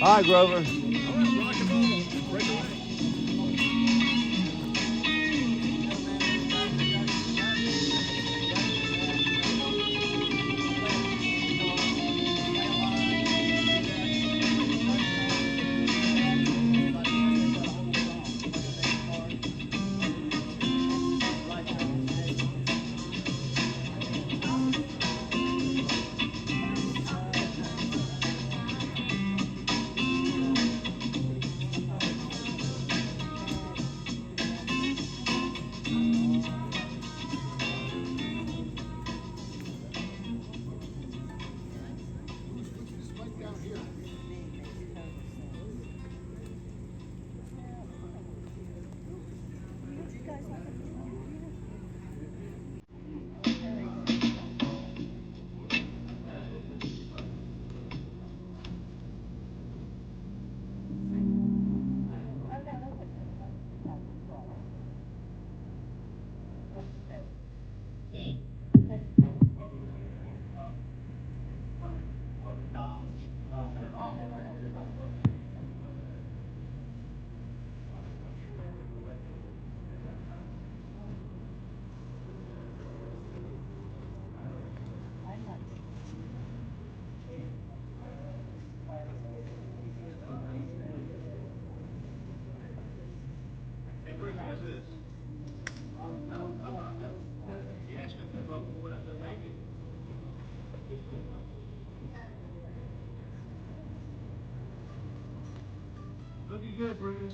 All right, Grover. All right, rock and roll. Break away. Hey, Bruce, what's this? Yes, what I'm making. Looking good, Bruce.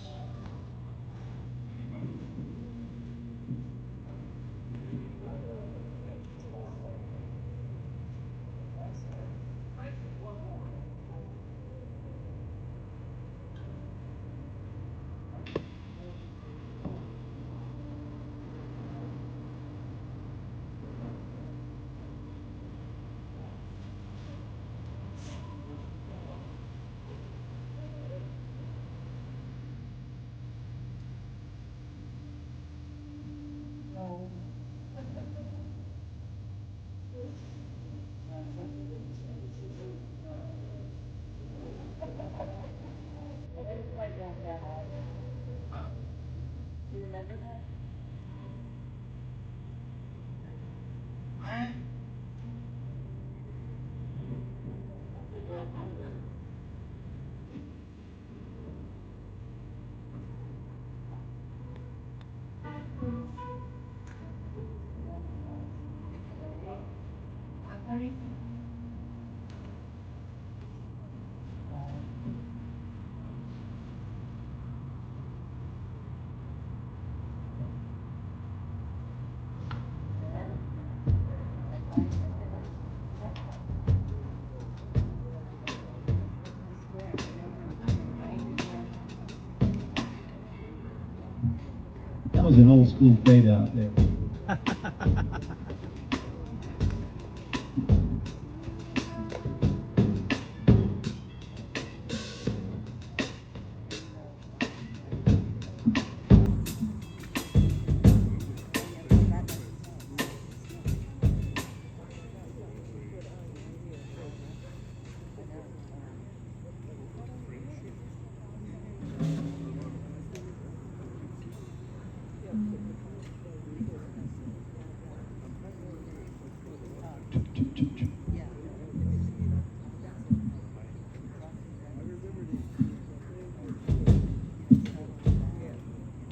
That was an old school fade out there.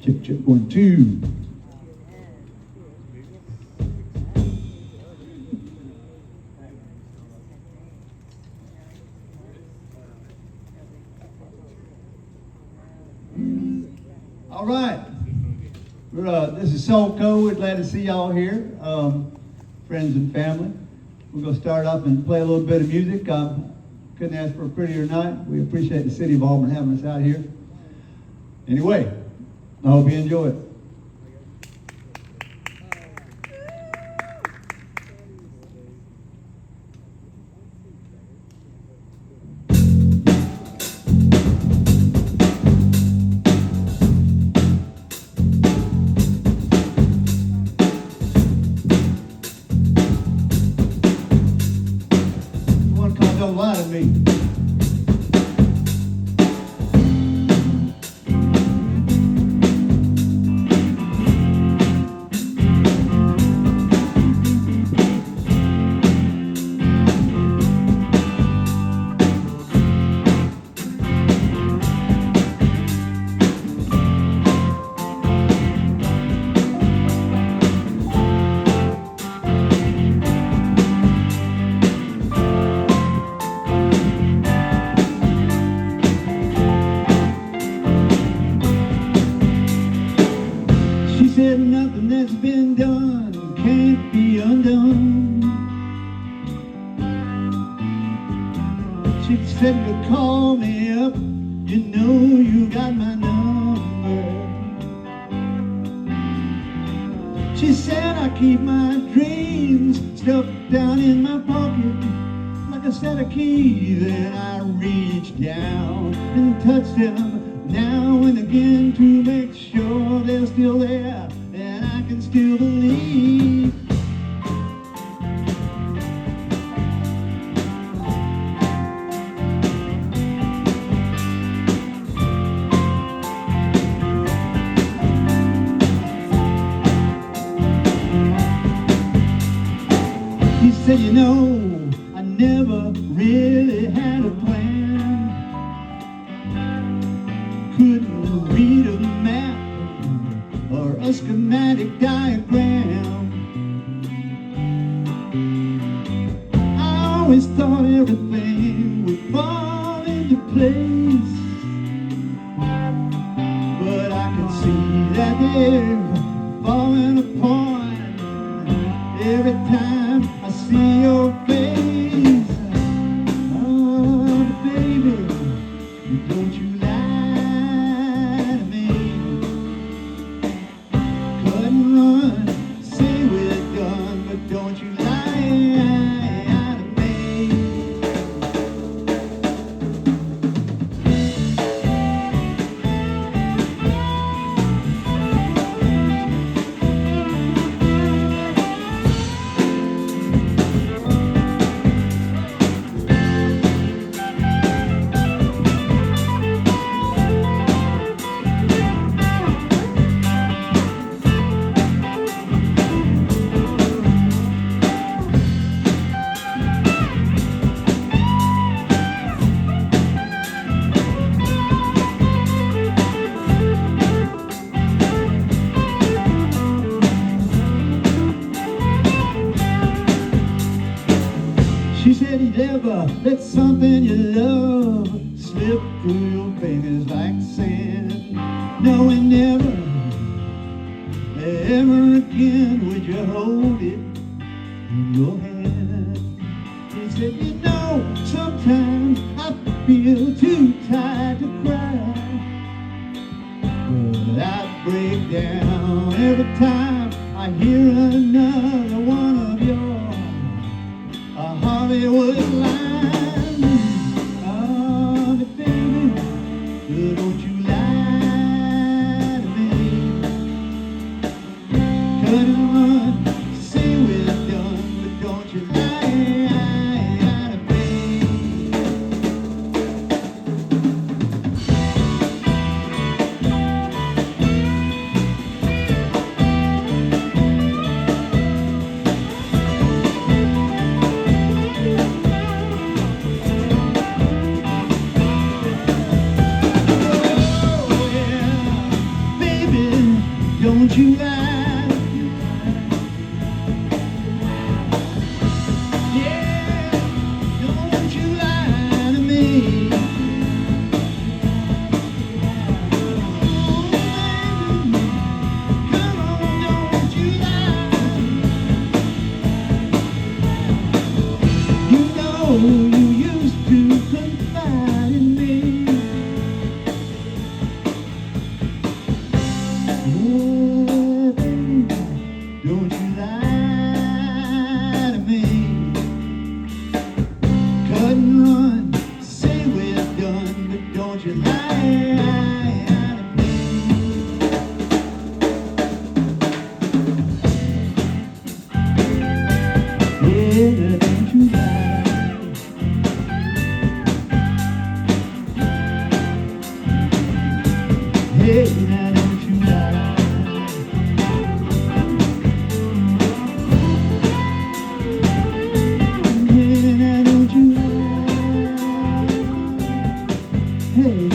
Check, check, 1, 2. All right. This is Soulco. We're glad to see y'all here, friends and family. We're going to start up and play a little bit of music. Couldn't ask for a prettier night. We appreciate the city of Auburn having us out here. Anyway, I hope you enjoy it. One called Don't Lie to Me. She said to call me up, you know you got my number. She said I keep my dreams stuffed down in my pocket like a set of keys, and I reach down and touch them now and again to make sure they're still there and I can still believe. He said, you know, I never really had a plan. Couldn't read a map or a schematic diagram. I always thought everything would fall into place, but I can see that they're falling apart every time I see your face. Oh, baby, don't you lie to me. Cut and run, say we're done, but don't you lie to me. She said you never let something you love slip through your fingers like sand. No, and never, ever again would you hold it in your hand. She said, you know, sometimes I feel too tired to cry, but I break down every time I hear another one of yours. A Hollywood line. Oh, baby, don't you lie to me. Cut and run, say we're done, but don't you lie to me. Don't you lie, yeah, don't you lie to me. Oh, baby, come on, don't you lie. You know you used to confide in me. Oh, baby, don't you lie to me. Cut and run, say we're done, but don't you lie to me. Yeah, don't you lie. Hey, now don't you lie. Hey, now don't you lie. Hey.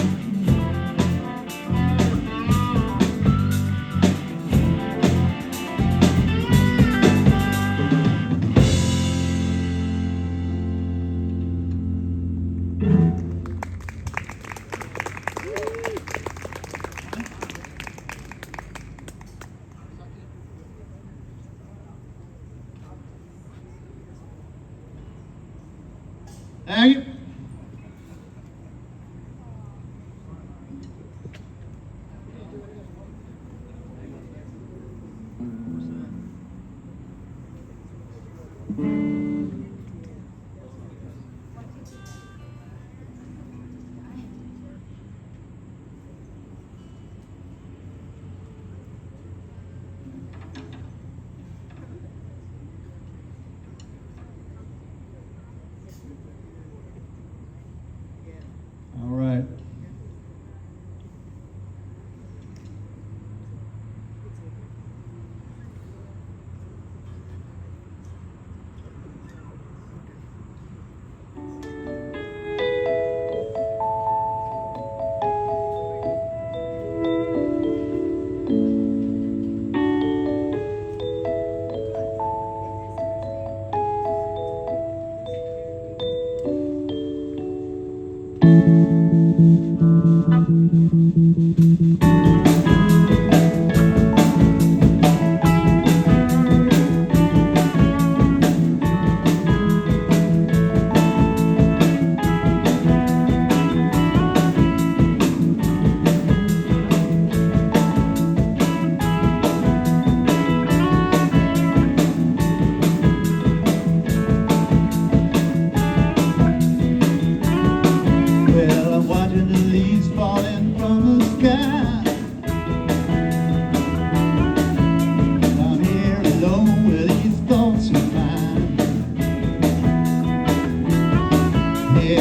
Thank you.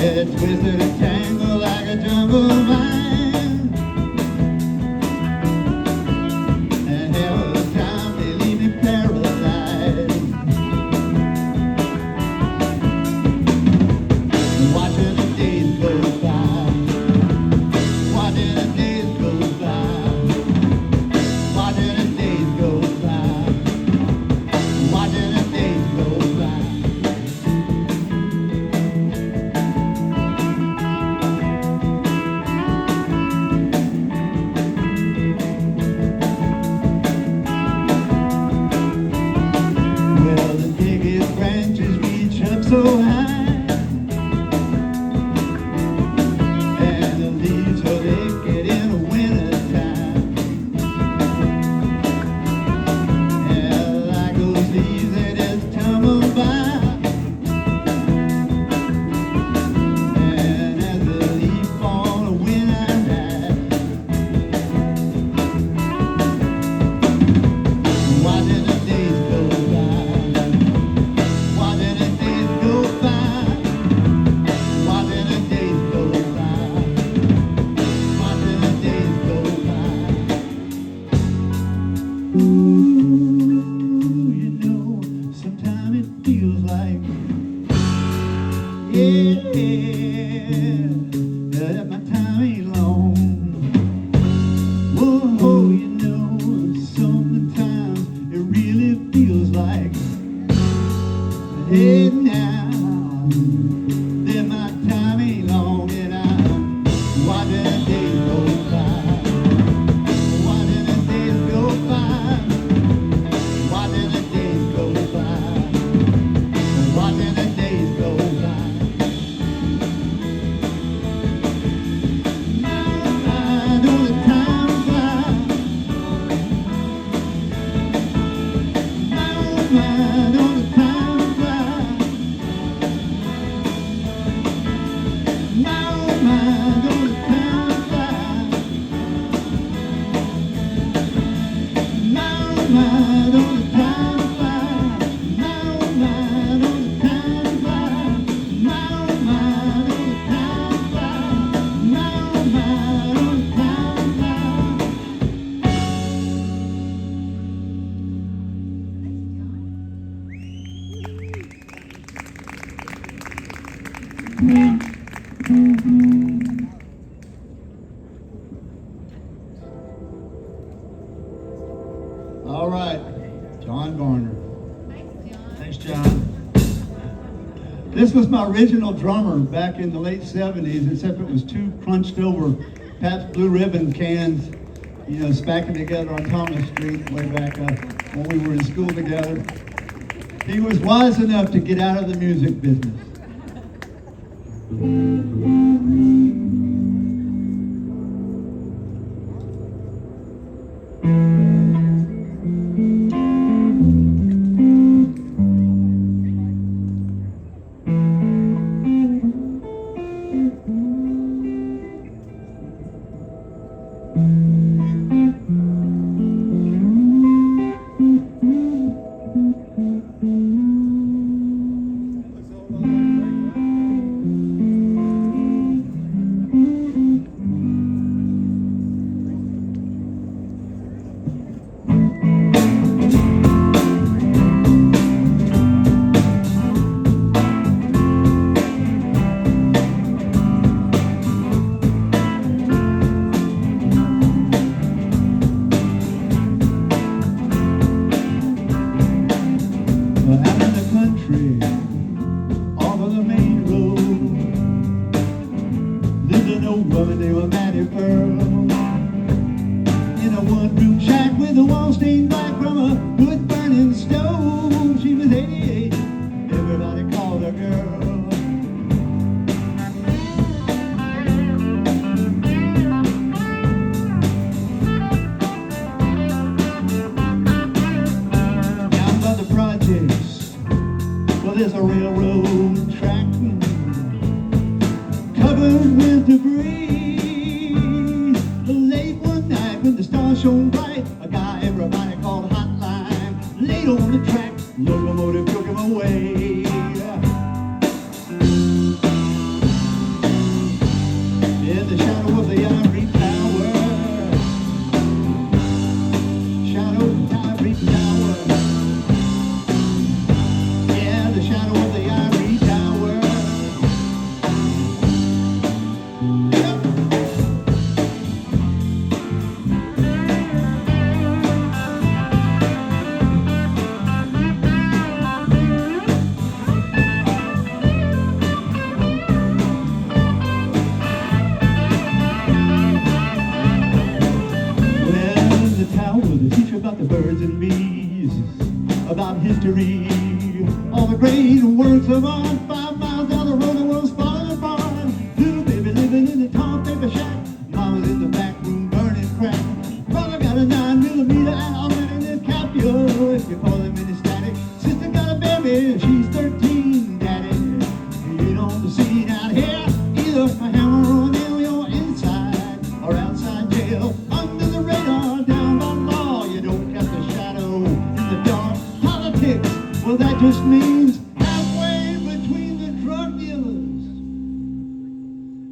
get twisted and tangled like a jungle vine, and half the time they leave me paralyzed. Watching the days go by, watching the days go by, watching the days go by, watching the days go by. Well, the biggest branches reach up so high, and the leaves are naked in the wintertime. Yeah, like those leaves that just tumble by, and as a leaf on a wind I ride, watching the days go by, watching the days go by, watching the days go by, watching the days go by. Ooh, you know, sometimes it feels like, yeah, that my time ain't long. Whoa, you know, sometimes it really feels like, hey now, that my time ain't long, and I'm watching the days go by, watching the days go by, watching the days go by, watching the days go by. I know the time flies. I know the time flies. I know the time flies. I know the time flies. I know the time flies. I know the time flies. I know the time flies. All right, John Garner. Thanks, John. This was my original drummer back in the late 70s, except it was two crunched over Pabst Blue Ribbon cans, you know, stacking together on Thomas Street way back when we were in school together. He was wise enough to get out of the music business. Out in the country, off of the main road, lived an old woman named Mattie Pearl, in a one-room shack with a wall stained black from a wood-burning stove. She was 88, everybody called her girl. Down by the projects, well, there's a railroad track covered with debris. Late one night when the stars shone bright, a guy everybody called Hotline laid on the track. Locomotive took him away. birds and bees, about history, all the great works of art. 5 miles down the road, the world's falling apart. Little baby living in a tall paper shack. Mama's in the back room burning crack. Brother got a 9mm Auburn in his cap, yo, if you call him any static. Sister got a baby, she's 13, daddy. He ain't on the scene out here, either a hammer or a nail. You're inside or outside jail, under the radar, down by law. You don't cast a shadow in the dark. Politics, well, that just means halfway between the drug dealers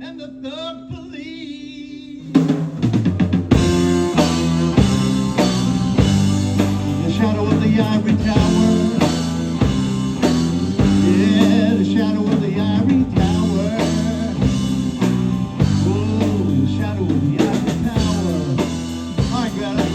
and the thug police. The shadow of the ivory tower. Yeah, the shadow of the ivory tower. Oh, the shadow of the ivory tower. All right, Greta.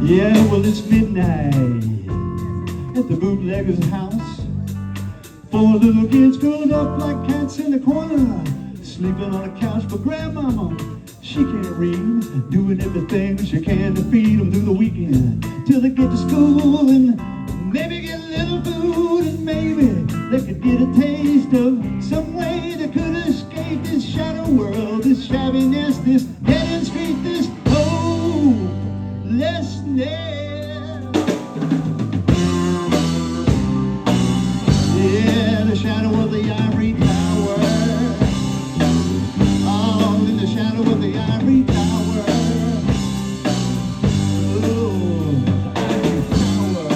Yeah, well, it's midnight at the bootlegger's house. 4 little kids curled up like cats in the corner, sleeping on a couch. But grandmama, she can't read, doing everything she can to feed them through the weekend till they get to school and maybe get a little food, and maybe they could get a taste of some way they could escape this shadow world, this shabbiness, this dead-end street, this hopelessness. Yeah, the shadow of the ivory tower. All in the shadow of the ivory tower. Oh, ivory tower.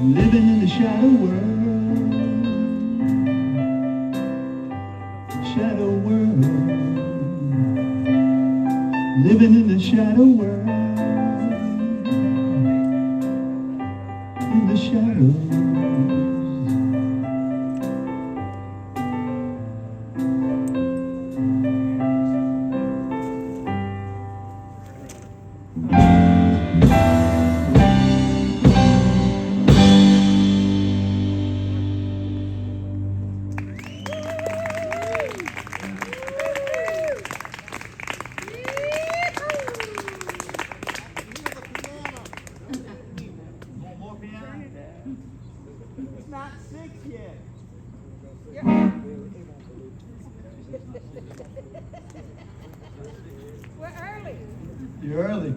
Living in the shadow world, shadow world. Living in the shadow world, in the shadows. It's not 6 yet. We're early. You're early.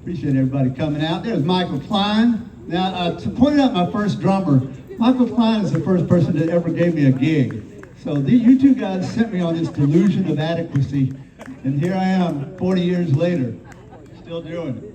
Appreciate everybody coming out. There's Michael Klein. Now, to point out my first drummer, Michael Klein is the first person that ever gave me a gig. So you two guys sent me on this delusion of adequacy, and here I am, 40 years later, still doing it.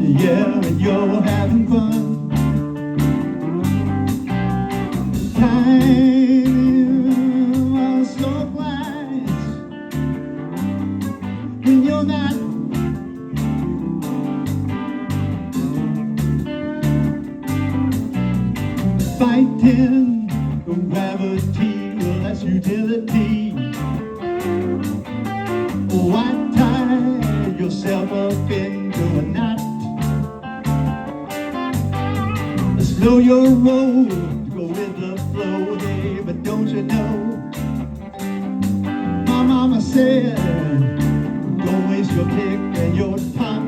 Yeah, and you're having fun. Time fighting gravity, well, that's utility. Why tie yourself up into a knot? Slow your roll, go with the flow, hey, but don't you know? My mama said, don't waste your pick and your pop.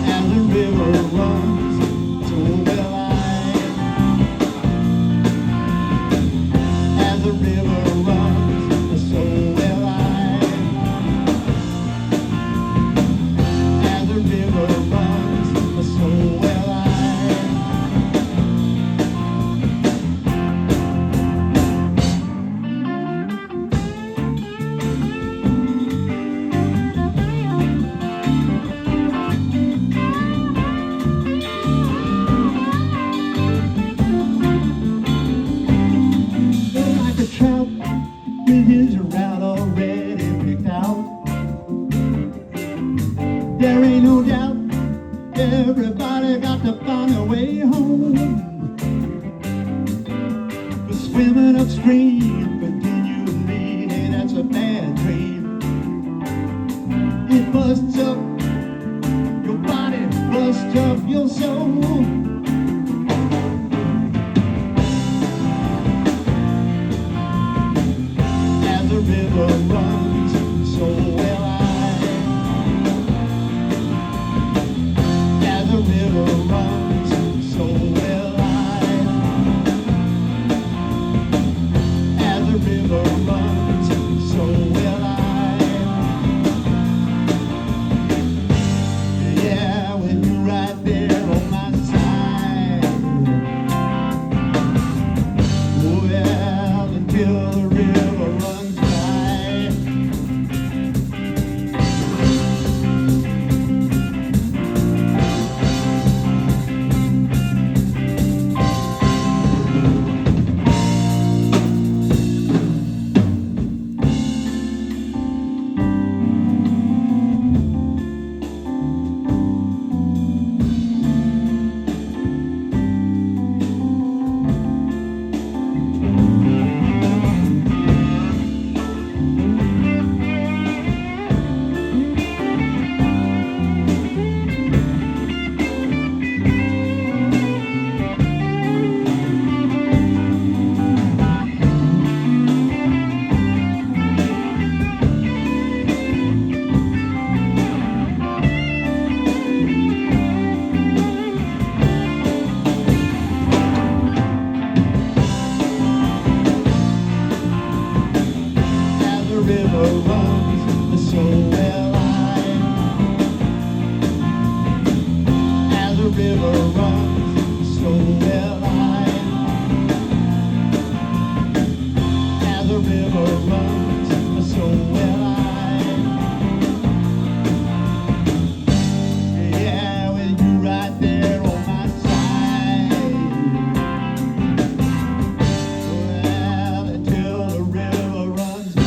As the river runs, so will I. As the river runs, so will I. As the river runs, so will I. Like a trout with his route already picked out. There ain't no doubt, everybody got to find a way home. But swimming upstream continually, hey, that's a bad dream. It busts up your body, busts up your soul. As the river runs, so will I. As the river runs, so will I. As the river runs, so will I. Yeah, when you're right there on my side. Well, until the river runs dry. As the river runs, so will I. As the river runs, so will I. As the river runs, so will I. Yeah, with you right there on my side. Well, until the river runs dry.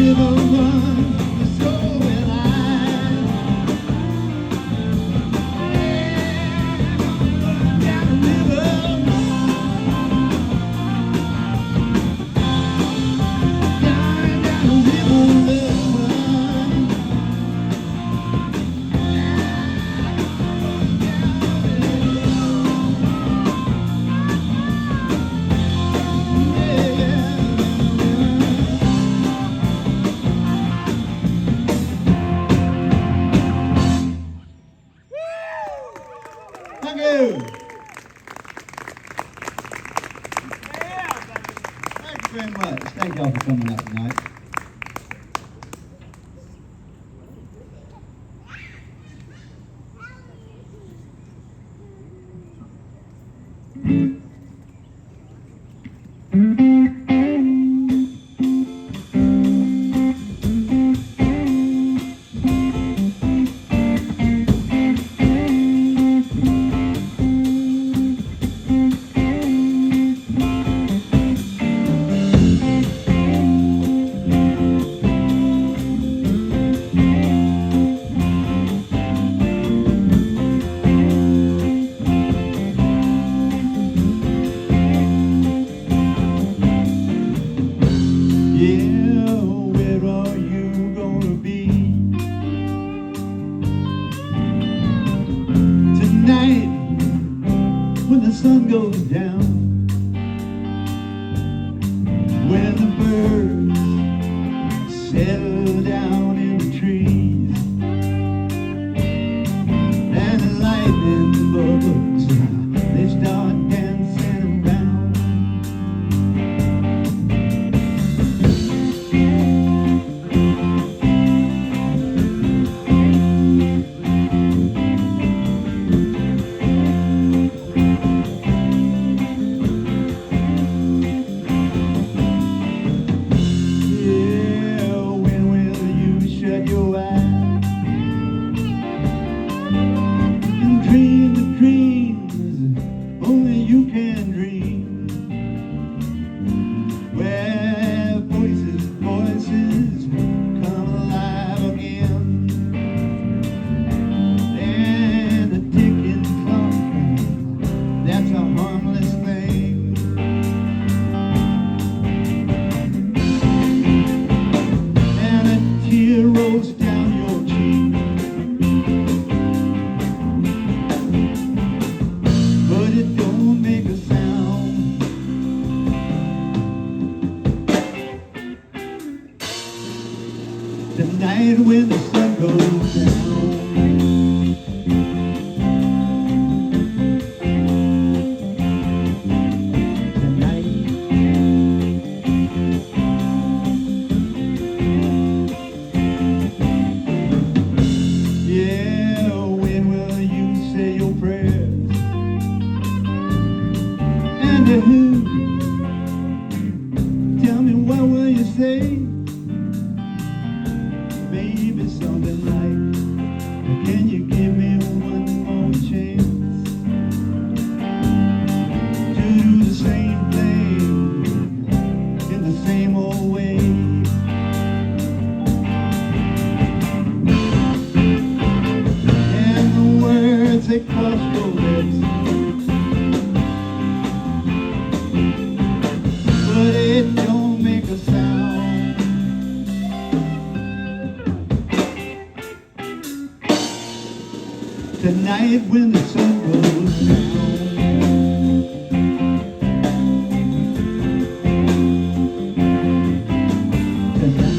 river runs, so will I. Down the river, down the river runs. Thank you. Thank you very much. Thank y'all for coming out tonight. Yeah, where are you gonna be tonight when the sun goes down? When the birds settle down in the trees and the lightning bugs, they start dancing around. Yeah, when will you shut your eyes and dream the dreams only you can dream? Where voices come alive again, and the ticking clock, that's a harmless thing. And a tear rolls down your cheek, but it don't make a sound. Tonight when the sun goes down, tonight. Yeah, when will you say your prayers? And to who? Tell me, what will you say? Maybe something like, can you give me one more chance to do the same thing in the same old way? And the words that cross your lips, but it don't make a sound. Tonight when the sun goes down, tonight.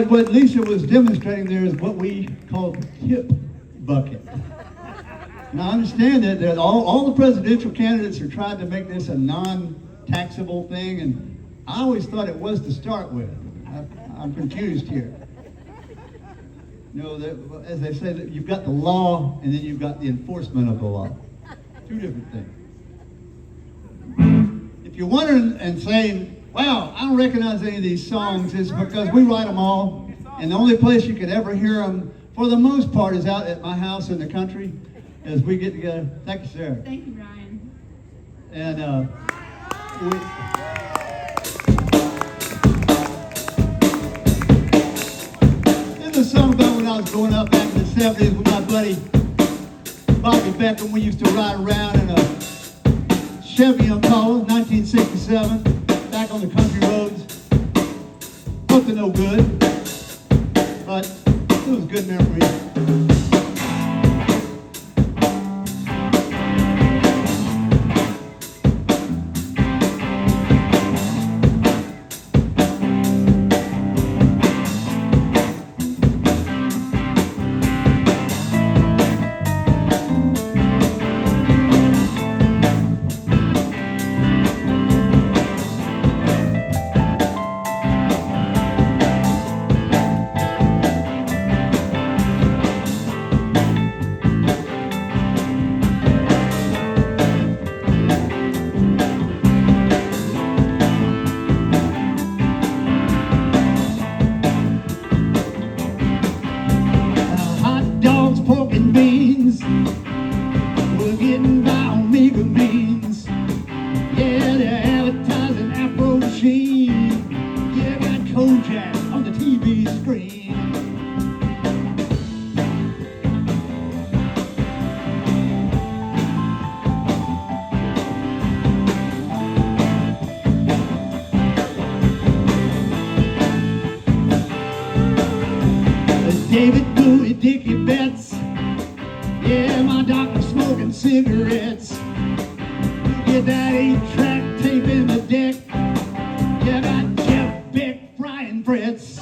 what Lisa was demonstrating there is what we call the tip bucket. And I understand that all the presidential candidates are trying to make this a non-taxable thing, and I always thought it was to start with. I'm confused here. You know, as they say, that you've got the law and then you've got the enforcement of the law. Two different things. If you're wondering and saying, wow, I don't recognize any of these songs, it's because we write them all, and the only place you could ever hear them, for the most part, is out at my house in the country as we get together. Thank you, Sarah. Thank you, Ryan. And this is a song about when I was growing up back in the 70s with my buddy Bobby Beckham. We used to ride around in a Chevy Impala, 1967, back on the country roads. Up to no good, but it was good memories. Pork and beans, we're getting by on meager means. Yeah, they're advertising Afro Machine. Yeah, got Kojak on the TV screen. David Bowie, Dickie Betts. Yeah, my doctor smoking cigarettes. Get that 8-track tape in the deck. Yeah, got Jeff Beck frying frets.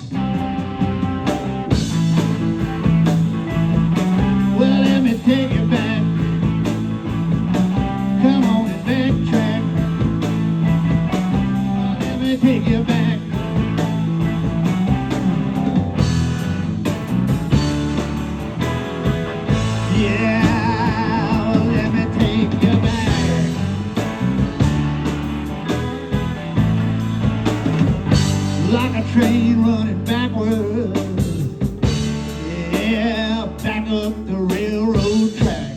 Well, let me take you back. Come on and backtrack. Let me take you back. Yeah, well, let me take you back. Like a train running backwards. Yeah, back up the railroad track.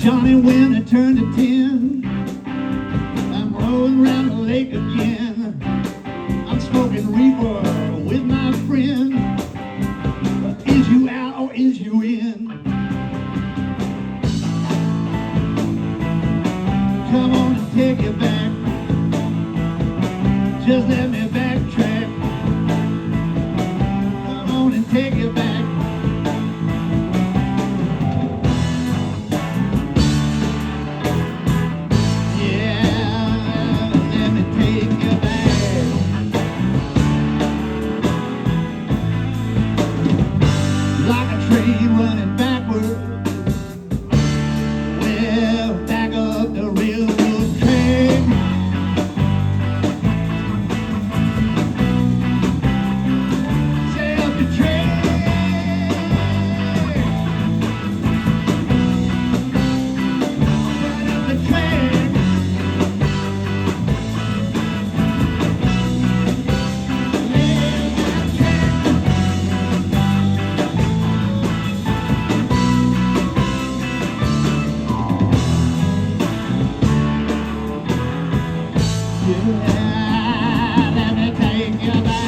Johnny, when I turn to 10, I'm rolling around the lake again. I'm smoking reefer with my friend. Is you out or is you in? Come on and take it back. Just let me backtrack. Come on and take it back. Running backward, well, back up the railroad track. Say up the track. Right up the track. Yeah, let me take you back.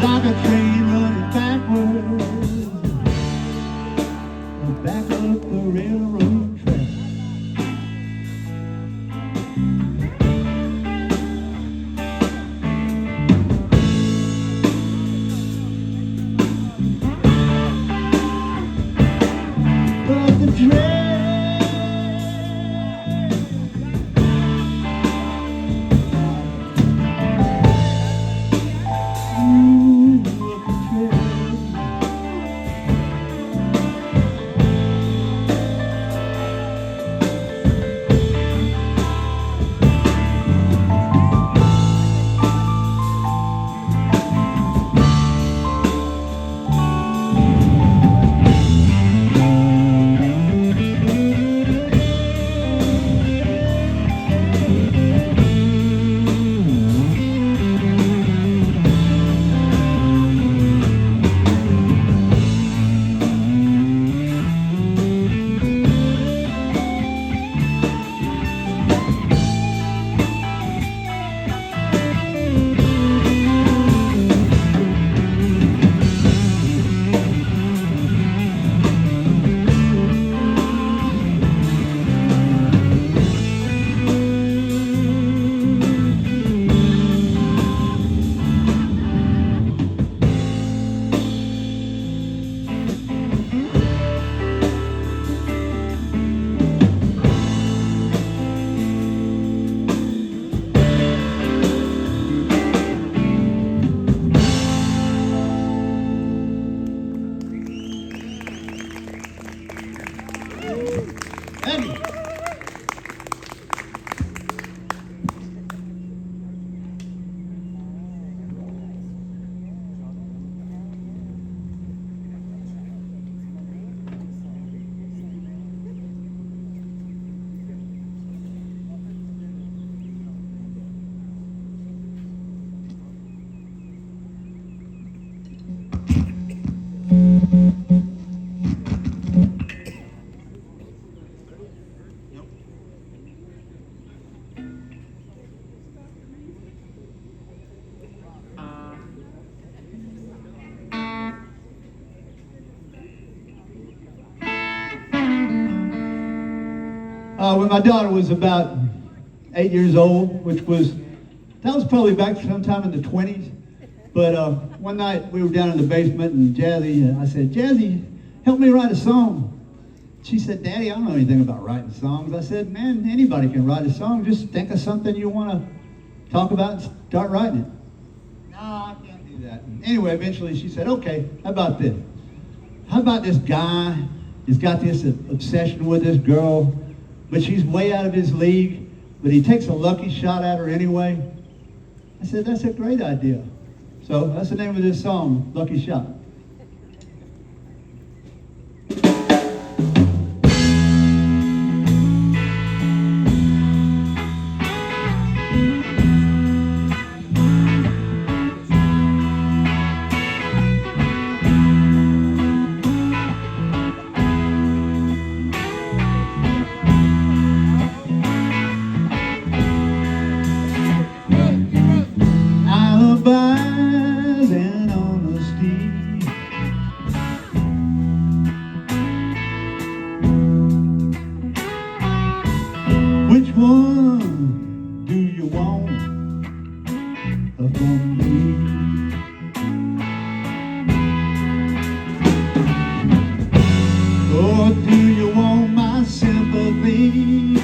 Like a train running backwards, back up the railroad track. when my daughter was about 8 years old, that was probably back sometime in the 20s. But one night we were down in the basement and I said, Jazzy, help me write a song. She said, Daddy, I don't know anything about writing songs. I said, man, anybody can write a song. Just think of something you want to talk about and start writing it. No, I can't do that. Anyway, eventually she said, okay, how about this? How about this guy? He's got this obsession with this girl, but she's way out of his league, but he takes a lucky shot at her anyway. I said, that's a great idea. So that's the name of this song, Lucky Shot. Alibis and honesty. Which one do you want from me? Or do you want my sympathy?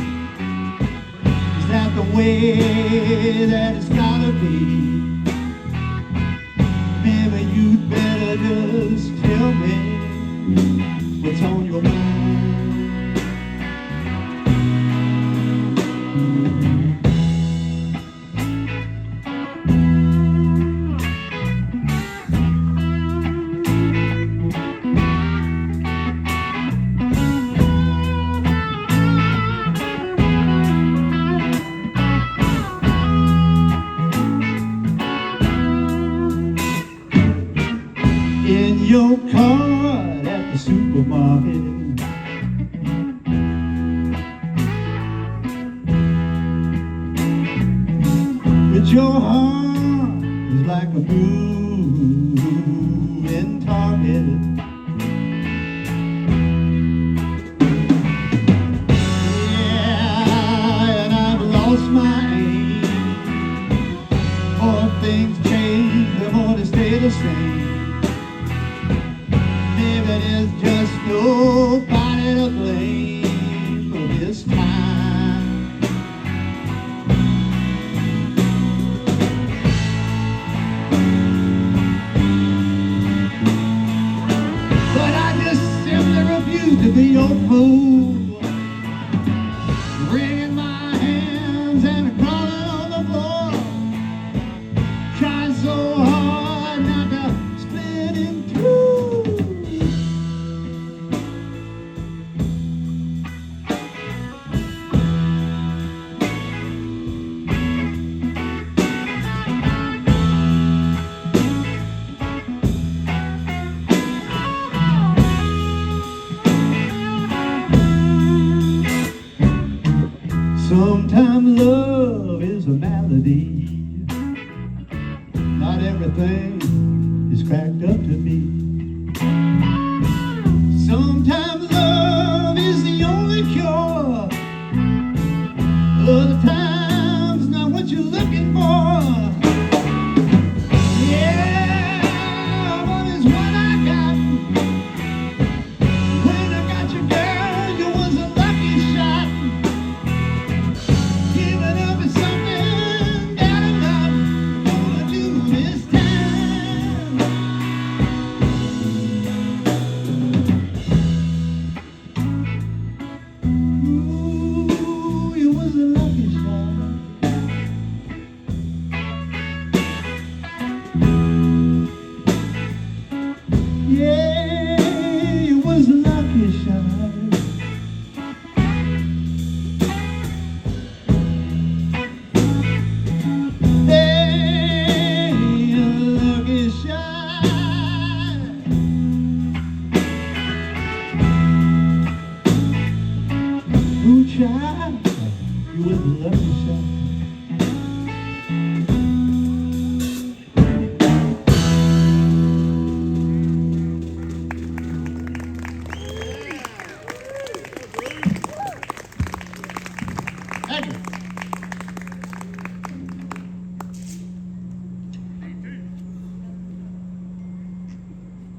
Is that the way that it's gotta be? Maybe you'd better just tell me what's on your mind. In your cart at the supermarket, but your heart is like a moving target. Yeah, and I've lost my aim. More things change, the more they stay the same. There's just nobody to blame for this time. But I just simply refuse to be your fool, wringing my hands and crawling on the floor, trying so hard not to split in two. Sometimes love is a malady. Not everything is cracked up to be. Sometimes love is the only cure. Other times not what you're looking for. Yeah, but it's what I got. When I got you, girl, you was a lucky shot. Giving up is something that I'm not gonna do this time.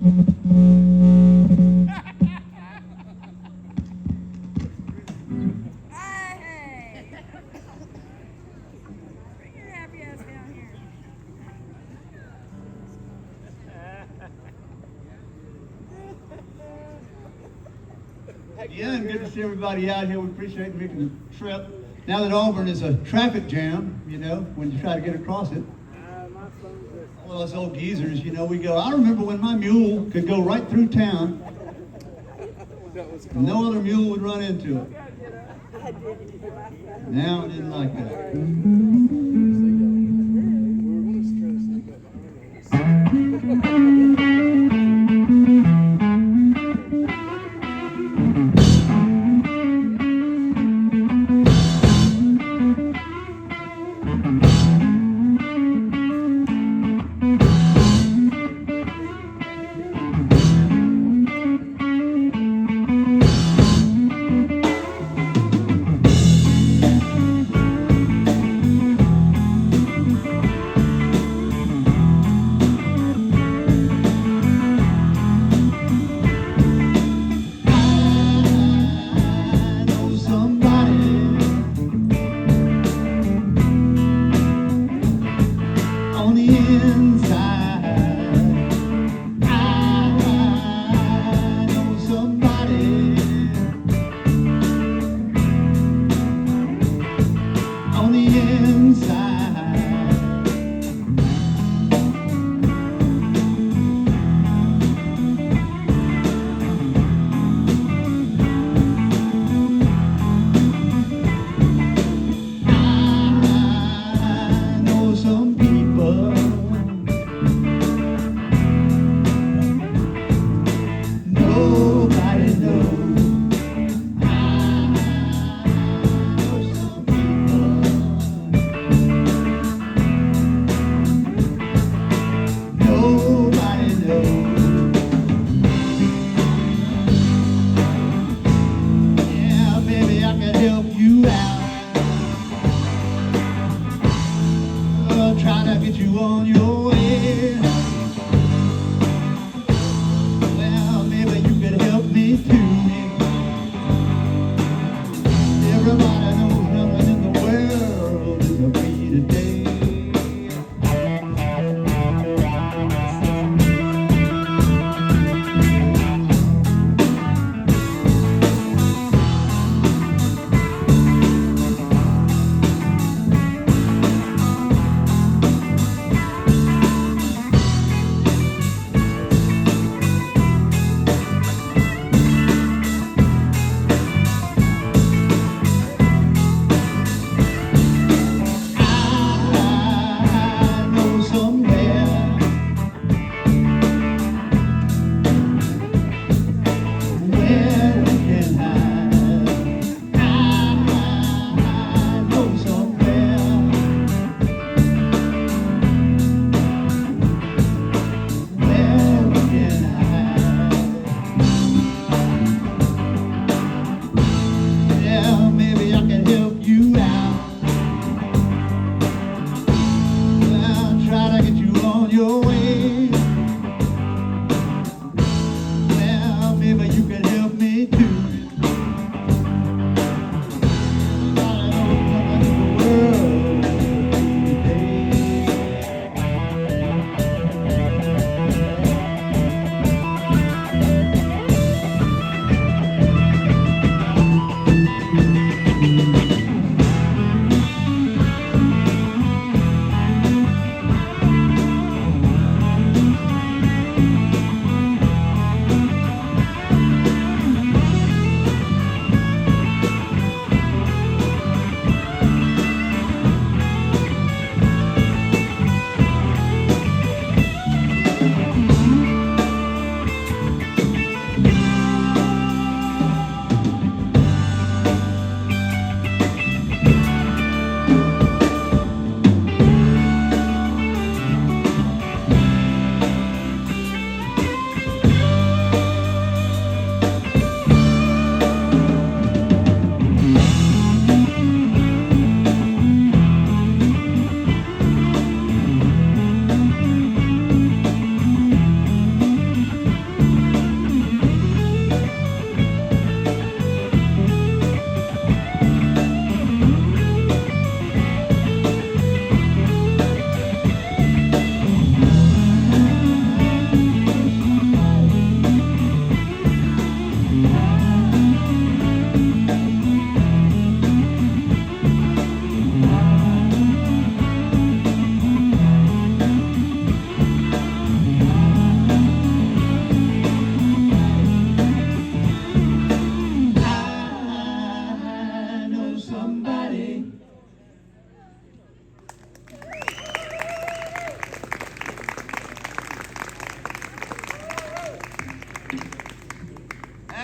Hey! Bring your happy ass down here. Yeah, and good to see everybody out here. We appreciate making the trip. Now that Auburn is a traffic jam, you know, when you try to get across it. All us old geezers, you know, we go. I remember when my mule could go right through town. No other mule would run into it. Now I didn't like that.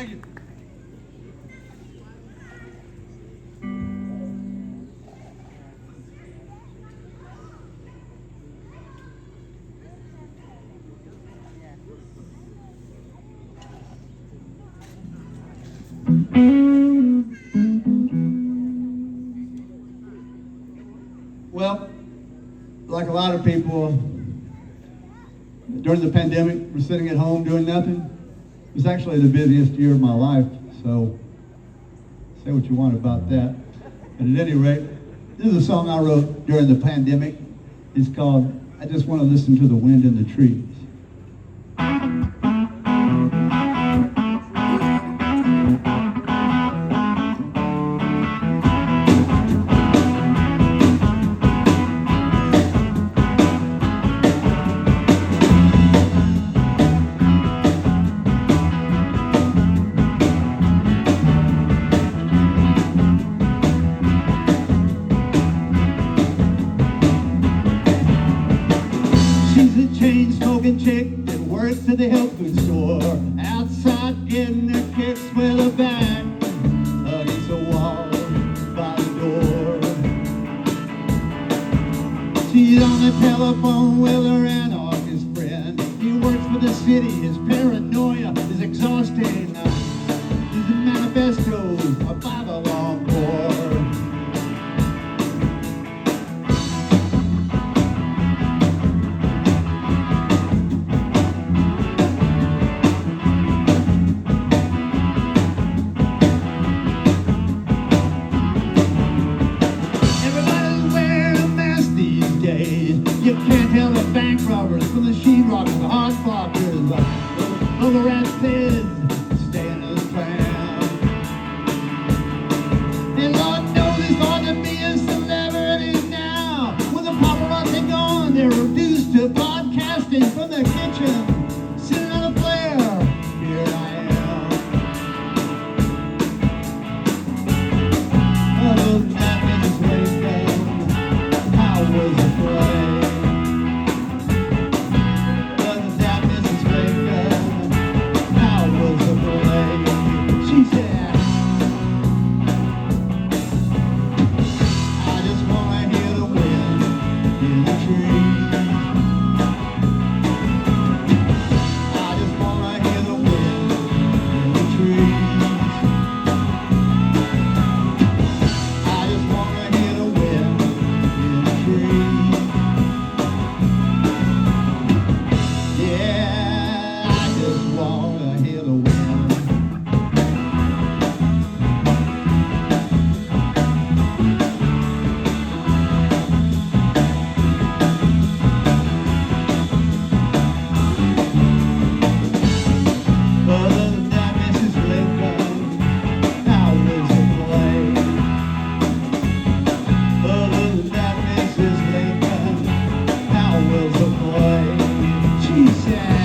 Thank you. Well, like a lot of people, during the pandemic, we're sitting at home doing nothing. It was actually the busiest year of my life, so say what you want about that. But at any rate, this is a song I wrote during the pandemic. It's called I Just Want to Listen to the Wind in the Trees. Chain-smoking chick that works at the health food store, outside getting her kicks with a bang against the wall by the door. She's on the telephone with her anarchist friend. He works for the city, his paranoia is exhausting. His manifestos are by the long board. You can't tell the bank robbers from the sheetrockers, the hard clockers, the rat kids staying in the tram. And Lord knows it's hard to be a celebrity now. With the paparazzi gone, they're reduced to podcasting from the kitchen, sitting on a flare. Here I am. Oh, those napkins laid down. How was the play? She said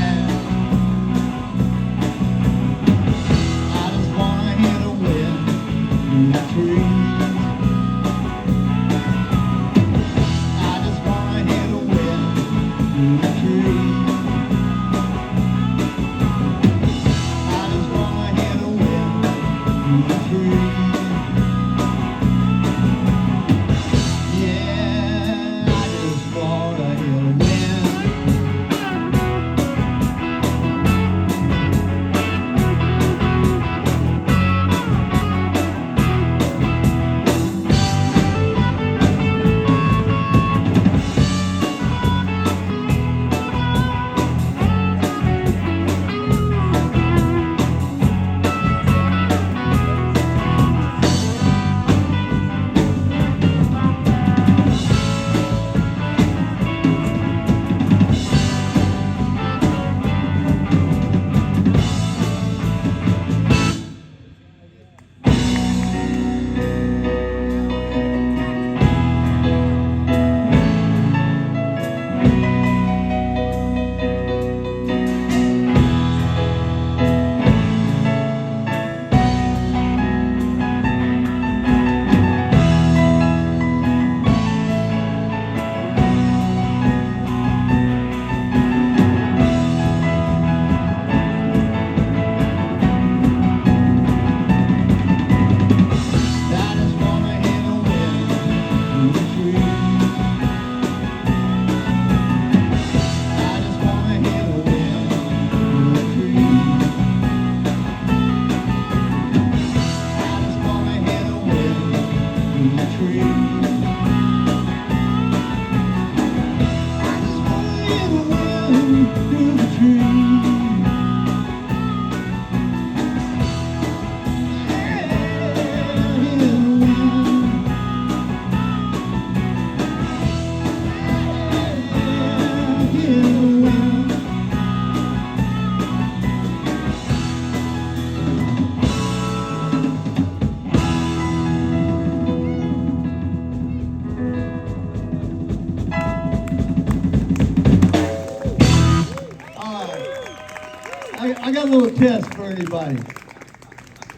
I got a little test for anybody.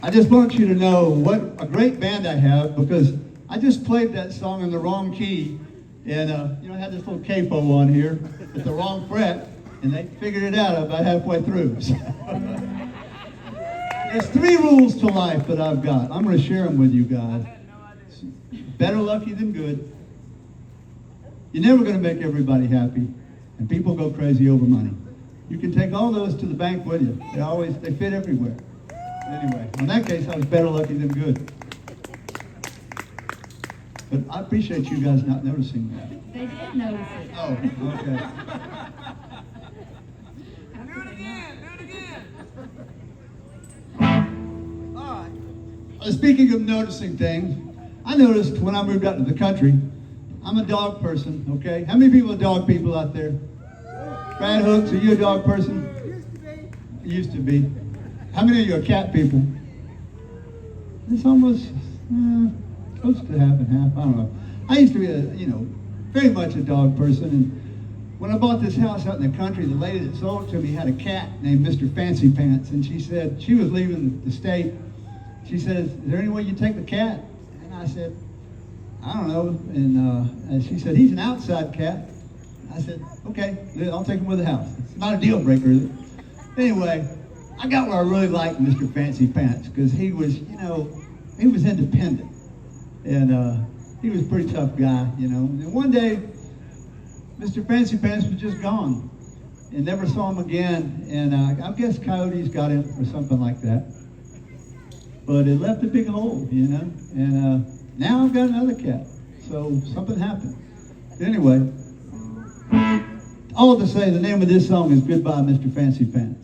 I just want you to know what a great band I have because I just played that song in the wrong key. And, I had this little capo on here at the wrong fret, and they figured it out about halfway through. So. There's 3 rules to life that I've got. I'm going to share them with you guys. Better lucky than good. You're never going to make everybody happy, and people go crazy over money. You can take all those to the bank with you. They fit everywhere. Anyway, in that case, I was better lucky than good. But I appreciate you guys not noticing that. They did notice it. Oh, okay. Do it again. All right. Speaking of noticing things, I noticed when I moved out to the country, I'm a dog person, okay? How many people are dog people out there? Brad Hooks, are you a dog person? Used to be. How many of you are cat people? It's almost close to half and half. I don't know. I used to be very much a dog person. And when I bought this house out in the country, the lady that sold it to me had a cat named Mr. Fancy Pants. And she said, she was leaving the state. She says, is there any way you take the cat? And I said, I don't know. And she said, he's an outside cat. I said, okay, I'll take him with the house. It's not a deal breaker, is it? Anyway, I got where I really liked Mr. Fancy Pants because he was, he was independent. And he was a pretty tough guy, And one day, Mr. Fancy Pants was just gone and never saw him again. And I guess coyotes got him or something like that. But it left a big hole, And now I've got another cat. So something happened. Anyway, all to say the name of this song is Goodbye, Mr. Fancy Pants.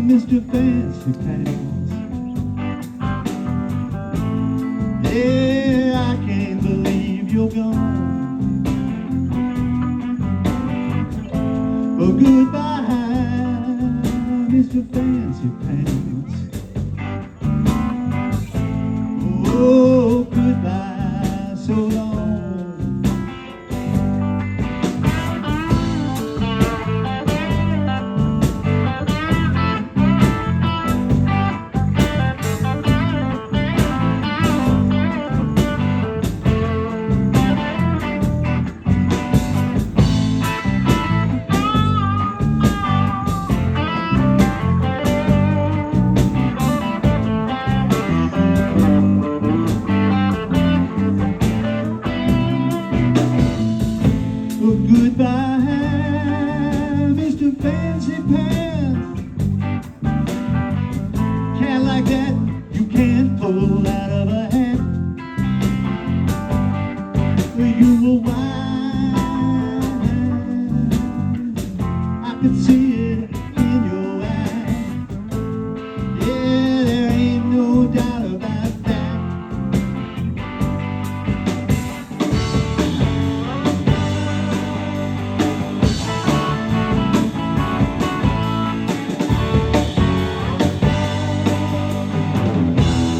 Mr. Fancy Pants. Yeah, I can't believe you're gone. Oh, goodbye, Mr. Fancy Pants. Oh, goodbye, so long.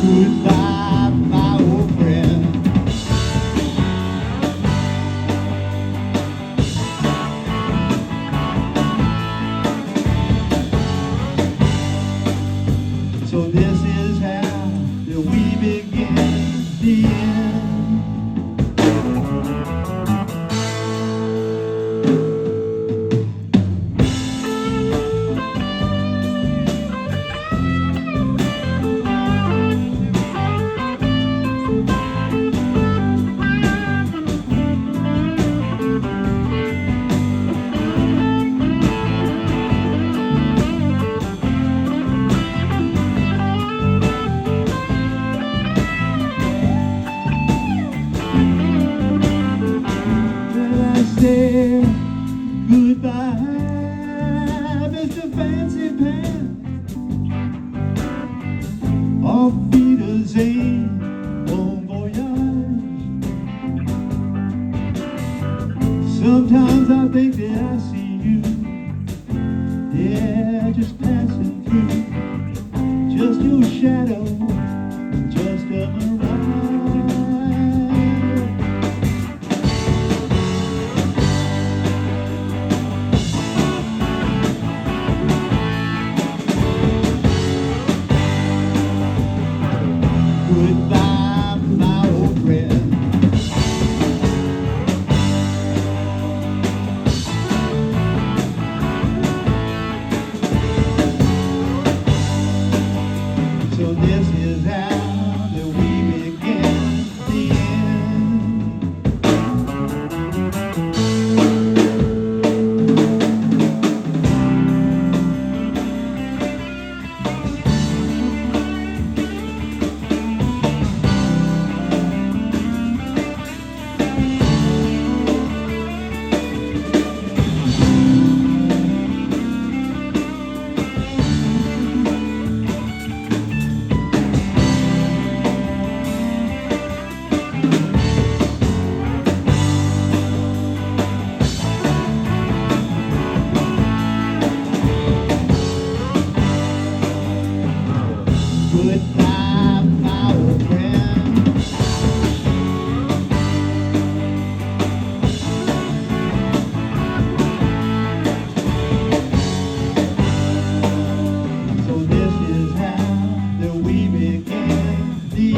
Goodbye, my old friend. So this is how that we begin the end. Goodbye, Mr. Fancy Pants. Auf Wiedersehen, bon voyage. Sometimes I think that I see you, yeah, just passing through. Just your shadow, just a mirage. Goodbye, my old friend. So this is how that we begin the Goodbye, my old friend. So this is how that we begin the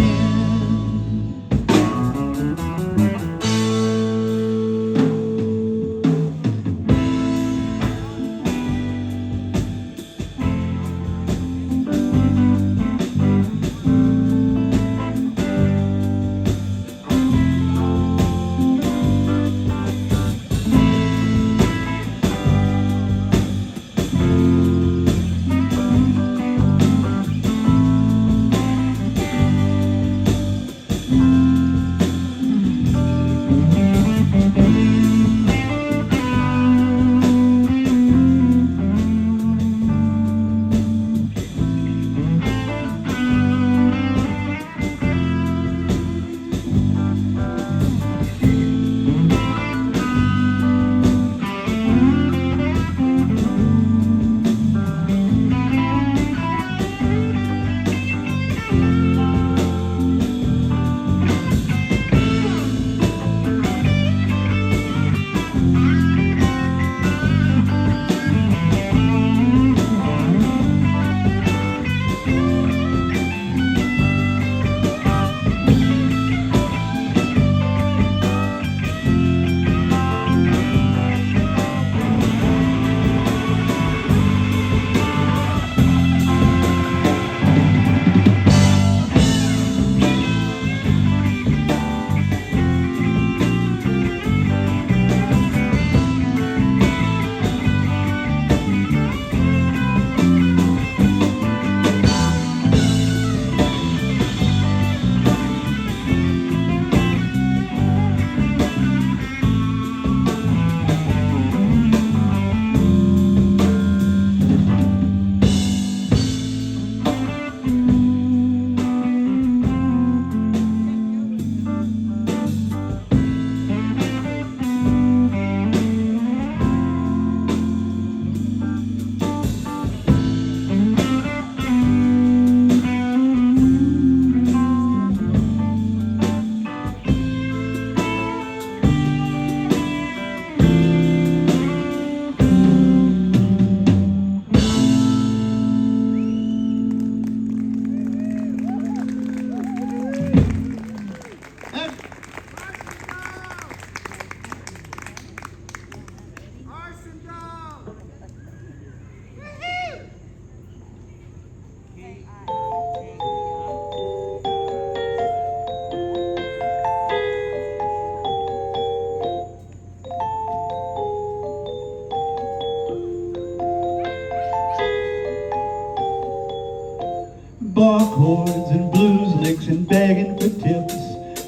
bar chords and blues licks and begging for tips,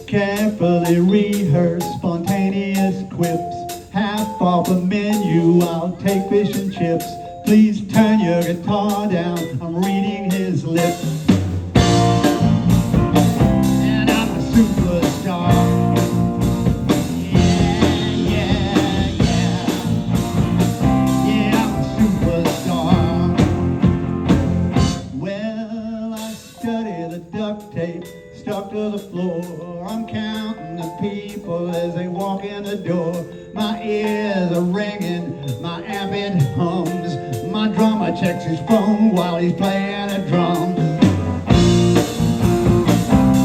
carefully rehearsed spontaneous quips, half off a menu. I'll take fish and chips. Please turn your guitar down. I'm reading his lips. And I'm a superstar. Yeah, I'm a superstar. Well, I study the duct tape stuck to the floor. I'm counting the people as they walk in the door. My ears are ringing, my amp it hums. My drummer checks his phone while he's playing the drums.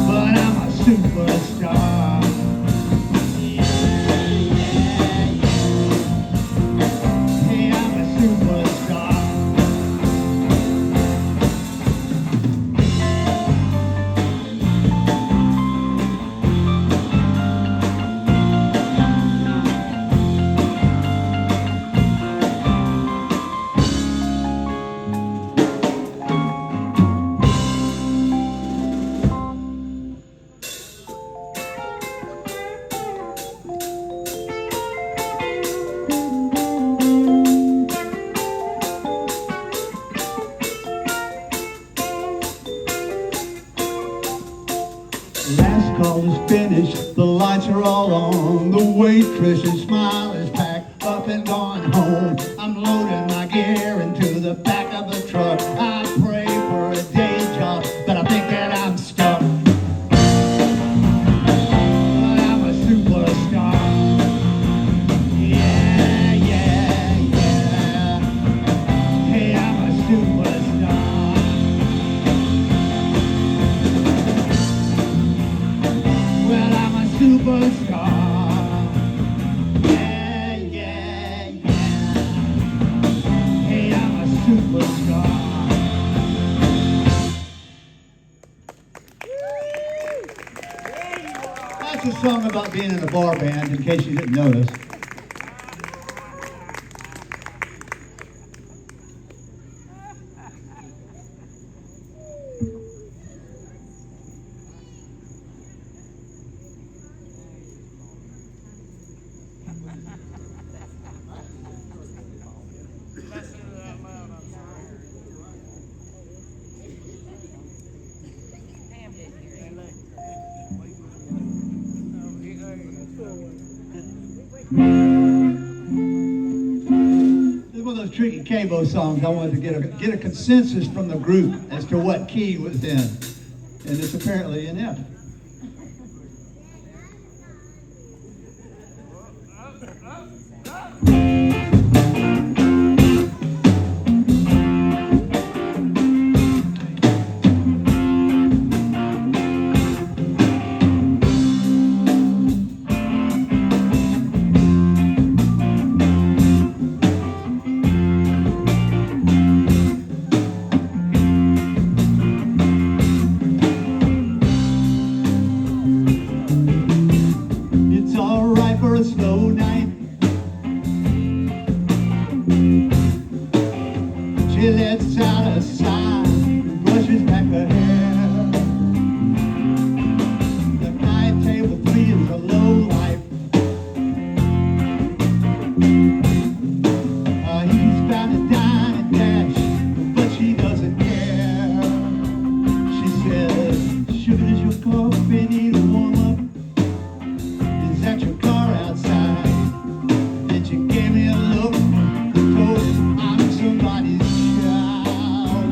But I'm a superstar. Hey, I'm a superstar. Last call is finished, the lights are all on. The waitress's smile is packed up and gone home. I'm loading my gear into the back of the truck. I pray for a day job, but I think that I'm stuck. But I'm a superstar. Yeah, yeah, yeah. Hey, I'm a superstar. Well, I'm a superstar. Yeah, yeah, yeah. Hey, I'm a superstar. That's a song about being in a bar band, in case you didn't notice. This is one of those tricky Cabo songs. I wanted to get a consensus from the group as to what key was in, and it's apparently in F. It's all right for a slow night. She lets out a sigh, brushes back her hair. The night table feels a low life. He's bound to dine and dash, but she doesn't care. She says, "Sugar, does your coffee need a warm up? Is that your car outside?" Then she gave me a look, told I'm somebody's child.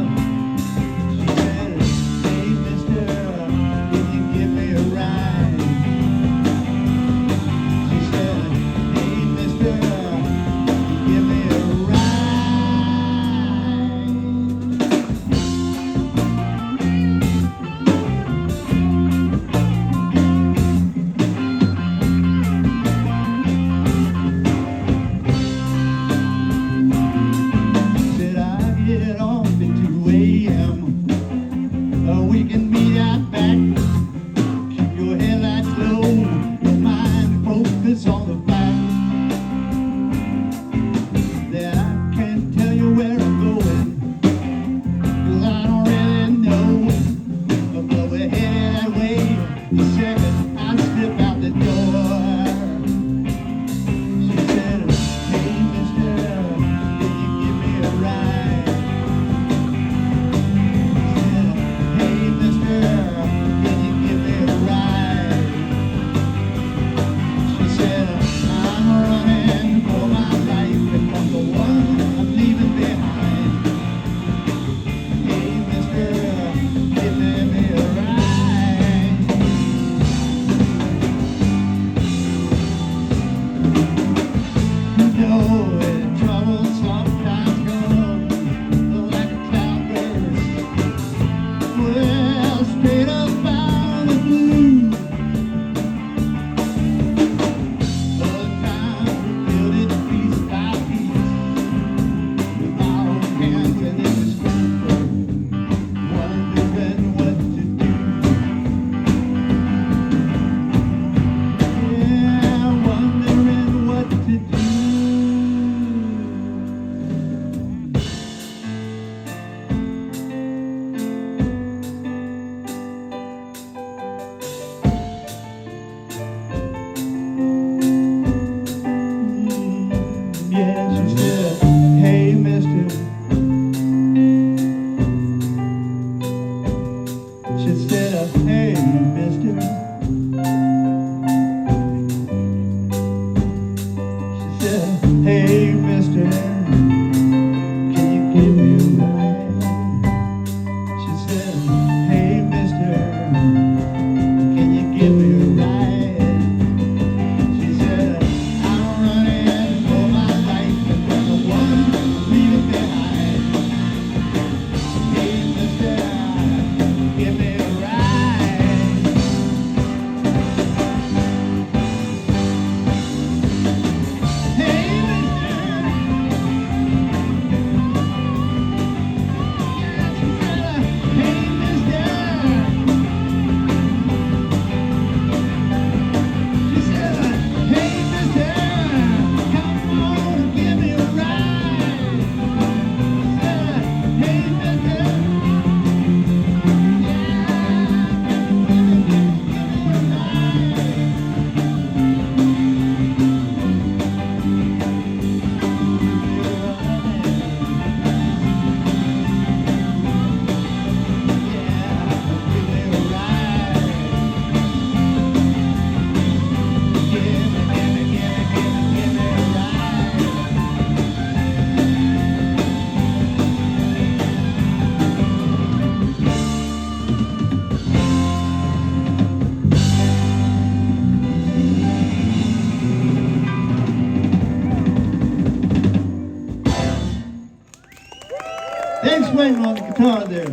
Dave Swing on the guitar there.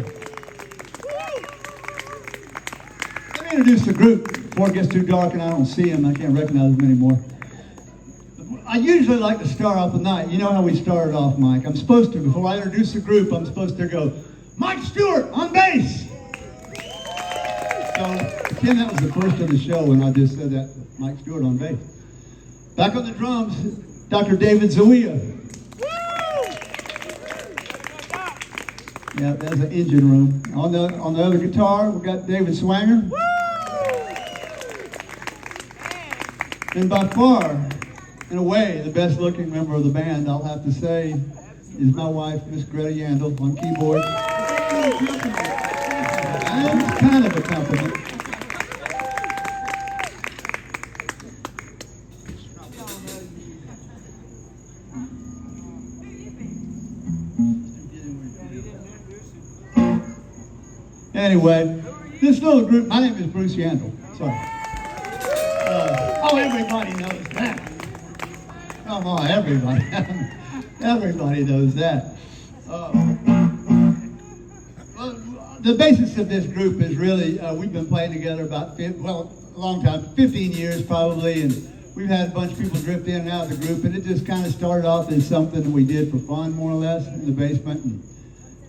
Let me introduce the group before it gets too dark and I don't see them. I can't recognize them anymore. I usually like to start off the night. You know how we started off, Mike. I'm supposed to, before I introduce the group, I'm supposed to go, Mike Stewart on bass. So, Ken, that was the first of the show when I just said that, Mike Stewart on bass. Back on the drums, Dr. David Zawia. Yeah, that's an engine room. On the other guitar, we got David Swanger. And by far, in a way, the best looking member of the band, I'll have to say, is my wife, Miss Greta Yandel, on keyboard. And it's kind of a compliment. Anyway, this little group, my name is Bruce Yandel. Sorry. Oh, everybody knows that. Come on, everybody. Everybody knows that. Well, the basis of this group is really, we've been playing together about, a long time, 15 years probably, and we've had a bunch of people drift in and out of the group, and it just kind of started off as something that we did for fun, more or less, in the basement. And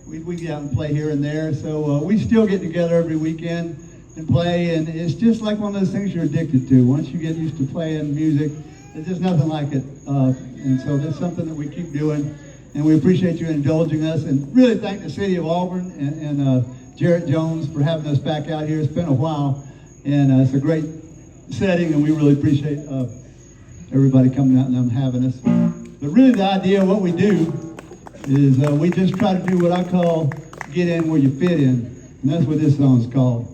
we get out and play here and there, so we still get together every weekend and play, and it's just like one of those things you're addicted to. Once you get used to playing music, there's just nothing like it. And so that's something that we keep doing, and we appreciate you indulging us, and really thank the city of Auburn and Jarrett Jones for having us back out here. It's been a while, and it's a great setting, and we really appreciate everybody coming out and them having us. But really the idea of what we do is we just try to do what I call get in where you fit in, and that's what this song's called.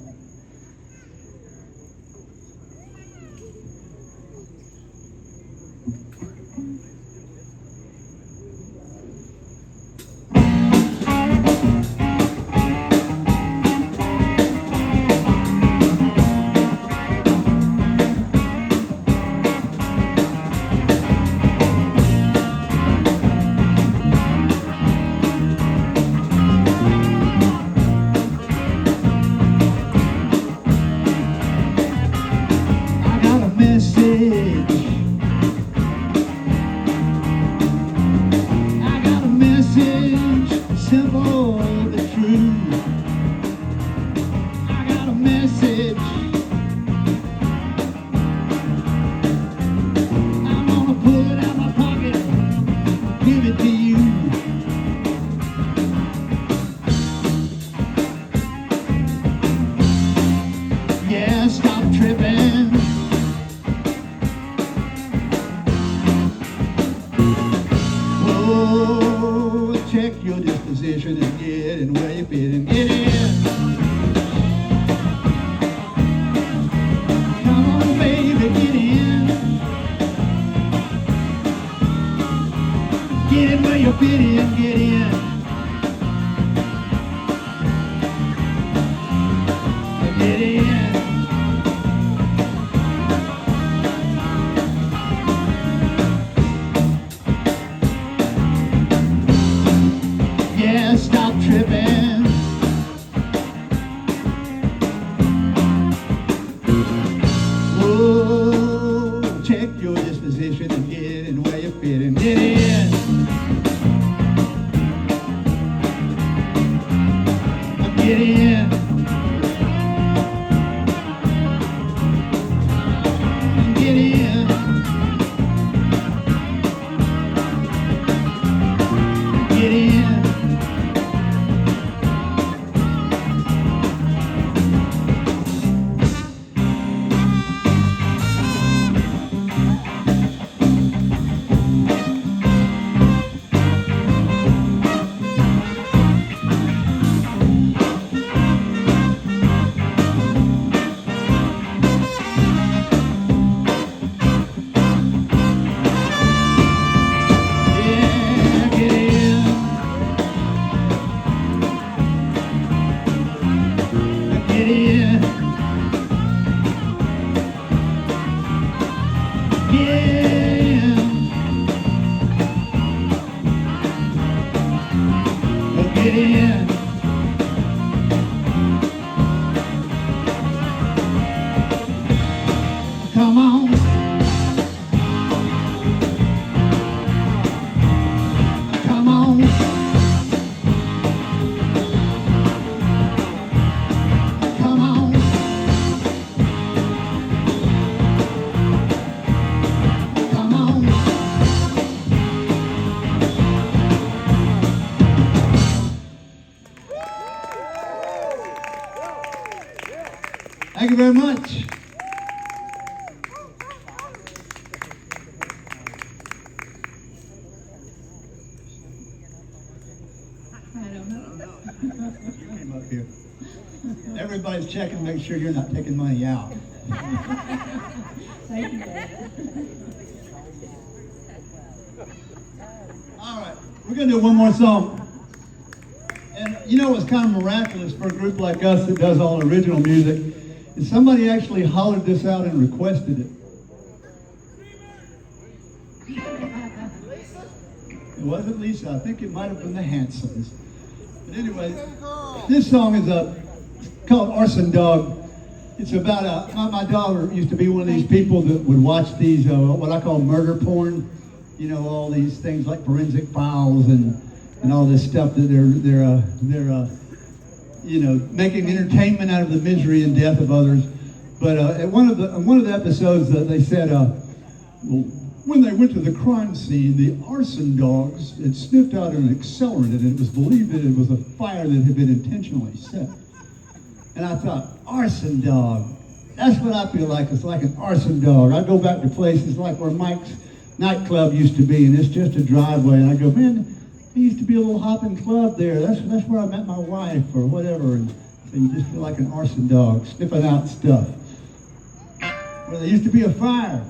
Yeah. Come on. Come on. Come on. Come on. Thank you very much. You came up here. Everybody's checking to make sure you're not taking money out. Thank you, Dad. All right, we're going to do one more song. And you know what's kind of miraculous for a group like us that does all original music is somebody actually hollered this out and requested it. It wasn't Lisa. I think it might have been the Hansons. But anyway, this song is called Arson Dog. It's about my daughter used to be one of these people that would watch these what I call murder porn. You know, all these things like Forensic Files and all this stuff that they're you know, making entertainment out of the misery and death of others. But at one of the episodes, they said, well, when they went to the crime scene, the arson dogs had sniffed out an accelerant, and it was believed that it was a fire that had been intentionally set. And I thought, arson dog, that's what I feel like. It's like an arson dog. I go back to places like where Mike's nightclub used to be, and it's just a driveway, and I go, man, there used to be a little hopping club there. That's where I met my wife or whatever. And so you just feel like an arson dog sniffing out stuff. Where there used to be a fire.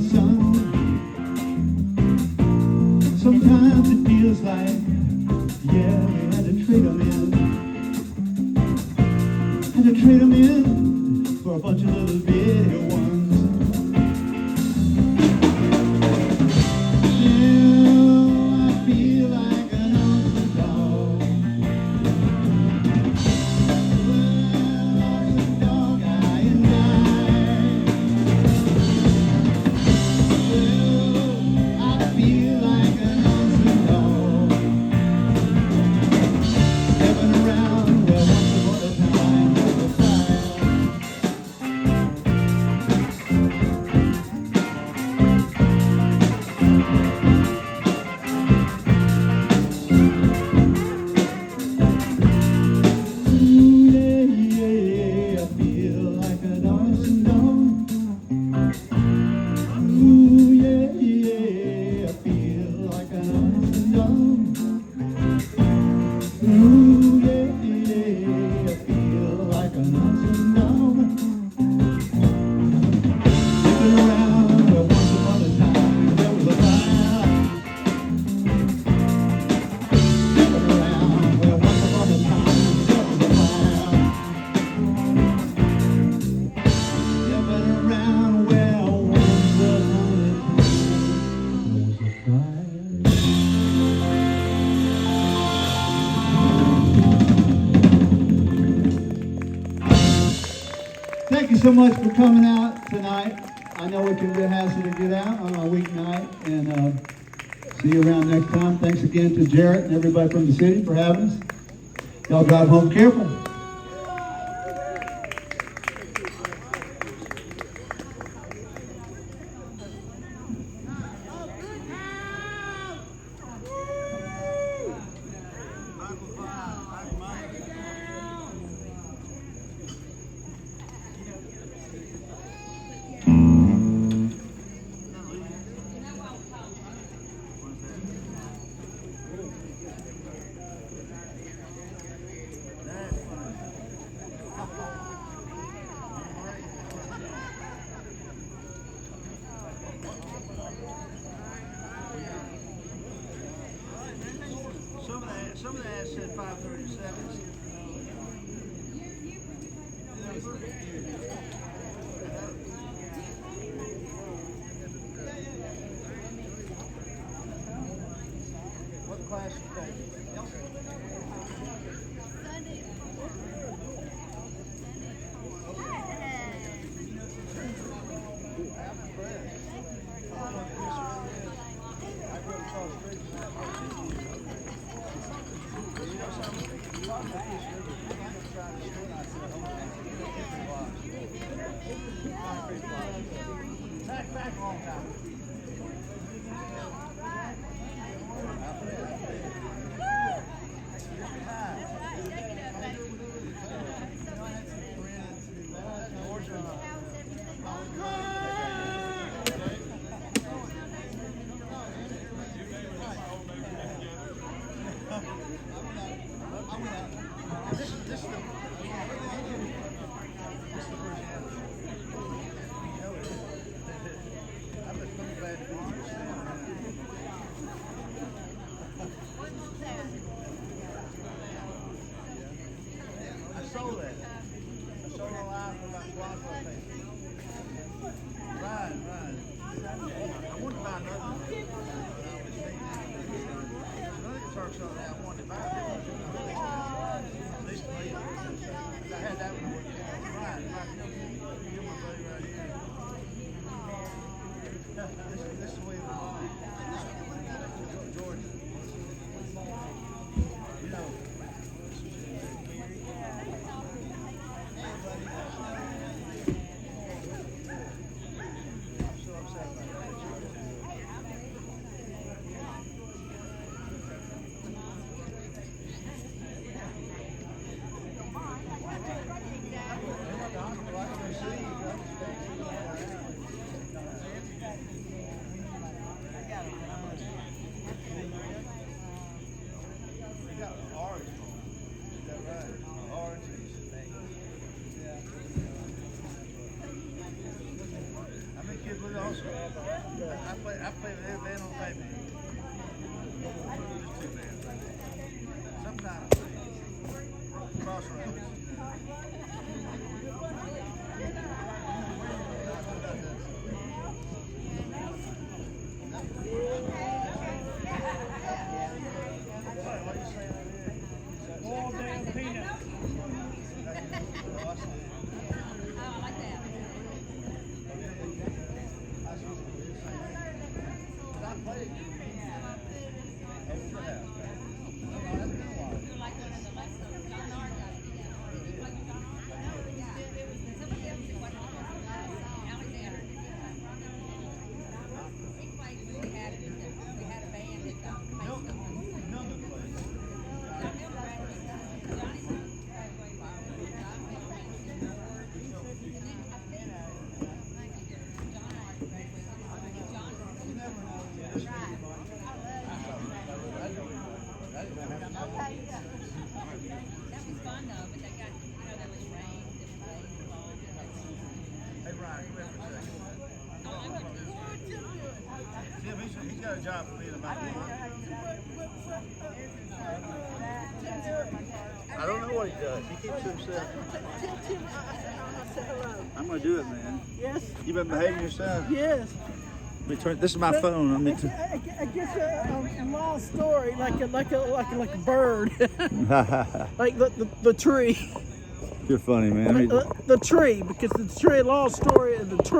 sun. Sometimes it feels like, yeah, we had to trade them in. Had to trade them in for a bunch of little bitty ones. Now I feel like an underdog. Well, underdog, I and I. Well, I feel like an underdog. Stepping around where once upon a time there was a fire. Ooh, yeah, yeah, I feel like a dancing dog. Ooh, yeah, yeah, I feel like a dancing dog. Ooh, yeah, yeah, I feel like a dancing dog. Living around where once upon a time there was a fire. Living around where once upon a time there was a fire. Living around where once upon a time there was a fire. Thank you so much for coming out tonight. I know it can be a hassle to get out on a weeknight, and see you around next time. Thanks again to Jarrett and everybody from the city for having us. Y'all drive home careful. Some of the ads said 537. What class is that? Back a long time. Sold that. I sold a line for about 12 days. Right. I wanted to buy another one. Another guitar shop that I wanted to buy. At least three. I had that one. Right. You're my buddy right here. This is the way it was on. Georgia. You know. also. I play with every band on the paper. Just two bands right now. Sometimes Crossroads. What are you saying over here? All damn peanuts. Oh, I like that. I played. You're like one of the last of John Art guys. You like John Art? Somebody else did one Alexander. He played when we had a band that played stuff. John Miller graduated. Johnny graduated by John Miller. And then I think John Art graduated. John That was fun though, but they got, there was rain, there was rain involved. Hey, Ryan, come here for a second. Oh, I'm going to Tim, he's got a job for me in about a month. I don't know what he does. He keeps to himself. I'm going to do it, man. Yes. You been behaving yourself? Yes. This is my phone. I guess a long story, like a bird, like the tree. You're funny, man. The tree, because the tree, long story of the tree.